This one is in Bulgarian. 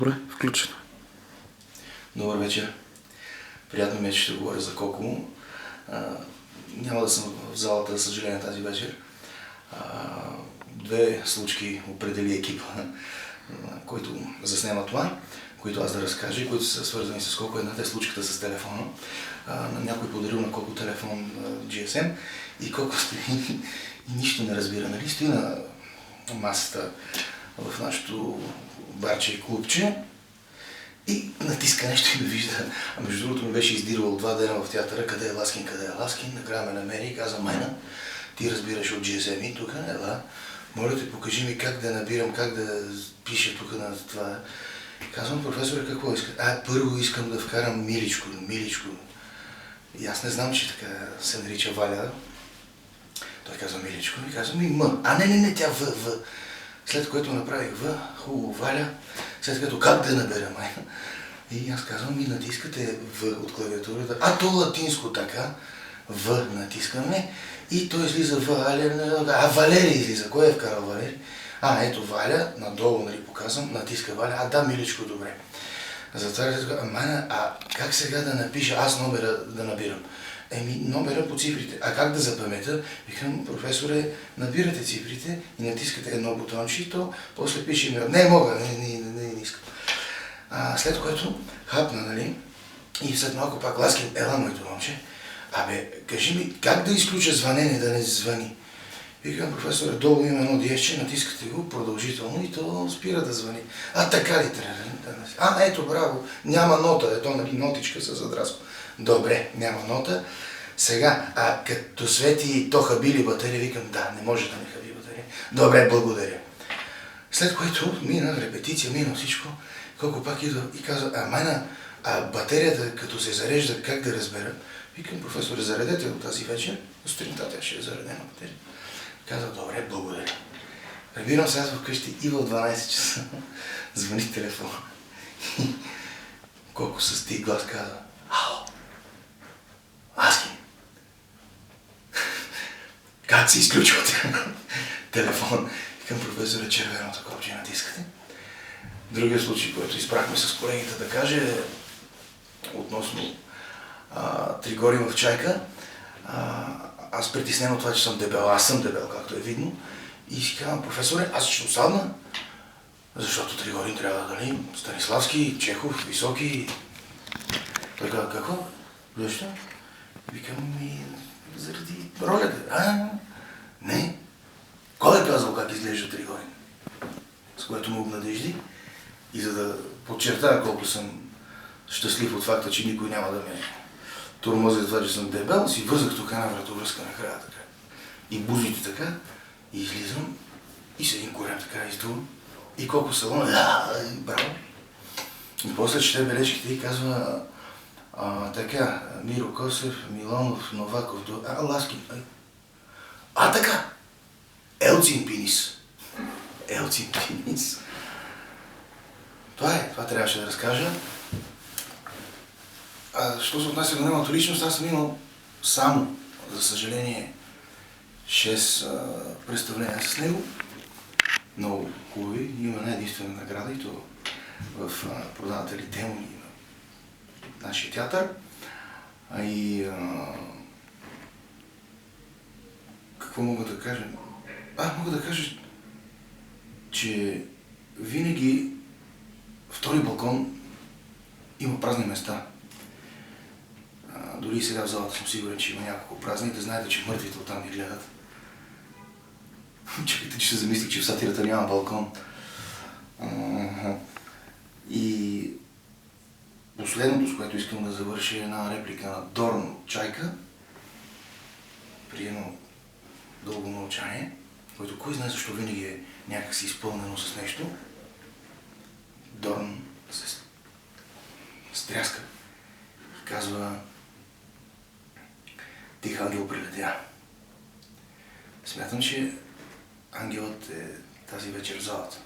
Добре, включено. Добър вечер. Приятно ми е, че ще говоря за Коко. Няма да съм в залата, за съжаление, тази вечер. Две случки определи екипа, който заснема това, които аз да разкажа, които са свързани с Коко. Едната е случката с телефона. Някой подарил на Коко телефон GSM и Коко стои и нищо не разбира. Нали? Стои на масата в нашото барче и клубче и натиска нещо и ме вижда. А между другото ми беше издирвал 2 дена в театъра, къде е Ласкин, къде е Ласкин. Накрая ме намери и каза: Майна, ти разбираш от GSM и тук, ела, моля те, покажи ми как да набирам, как да пиша тук на това. Казвам: професоре, какво иска? Първо искам да вкарам Миличко, Миличко. И аз не знам, че така се нарича Валя. Той казва Миличко и казвам: М. Не, тя В. След което направих В, хубаво Валя, след като как да набера, майна. И аз казвам: и натискате В от клавиатурата. То латинско така, В натискаме и той излиза Валерий излиза. Кой е вкарал Валерий? Ето Валя, надолу, нали, показвам, натиска Валя. Да, Миличко, добре. Затваря, майна, как сега да напиша аз номера да набирам? Номера по цифрите. Как да запамета? Викам: професоре, набирате цифрите и натискате едно бутонче и то после пише имейл. Не мога, не искам. След което хапна, нали? И след малко пак: Ласкин, ела, моето момче. Кажи ми как да изключа звънене, да не звъни. Викам: професоре, долу има едно диезче, натискате го продължително и то спира да звъни. Така ли трябва? Ето, браво, няма нота, ето, нали, нотичка се задрасква. Добре, няма нота. Сега, като свети то хабили батерия, викам: да, не може да не хаби батерия. Добре, благодаря. След което мина репетиция, мина всичко, колко пак идва и казва: майна, батерията като се зарежда, как да разбера? Викам: професоре, заредете до тази вечер, сутринта тя ще е заредена батерия. Казва: добре, благодаря. Прибирам се аз вкъщи и в 12 часа звъни телефона. Колко с тих глас казва: ало, Ласкин, как се изключва телефон? Викам: професоре, червеното копче натискате. Другия случай, който изпрахме с колегите да каже, относно Тригори в Чайка. Аз притеснен от това, че съм дебел. Аз съм дебел, както е видно. И си казвам: професоре, аз ще осадна, защото Тригорин трябва, нали, Станиславски, Чехов, високи. Той казва: какво? Защо? Викам: заради ролята. Не. Кой е казал как изглежда Тригорин? С което му обнадежди. И за да подчертая колко съм щастлив от факта, че никой няма да ме тормози за това, че съм дебел, си вързах тук една вратовръзка накрая така. И бузите така, и излизам, и с един корем така издувам. И колко салон, браво. И после чете бележките и казва: така, Миро Косев, Милонов, Новаков, Ласкин. Така, Елцин Пинис. Елцин Пинис. Това трябваше да разкажа. Що се отнася до неговата личност, аз съм имал само, за съжаление, 6 представления с него. Много хубави. Има една единствена награда, и то в продавателите му и на нашия театър. Какво мога да кажа? Мога да кажа, че винаги втори балкон има празни места. Дори и сега в залата съм сигурен, че има няколко празни, да знаете, че мъртвите оттам ни гледат. Чакайте, че се замислих, че в сатирата няма балкон. И последното, с което искам да завърша, е една реплика на Дорн от Чайка, при едно дълго мълчание, което кой знае защо винаги е някакси изпълнено с нещо. Дорн се стряска и казва: тих ангел прилетя. Смятам, че ангелът е тази вечер в залата.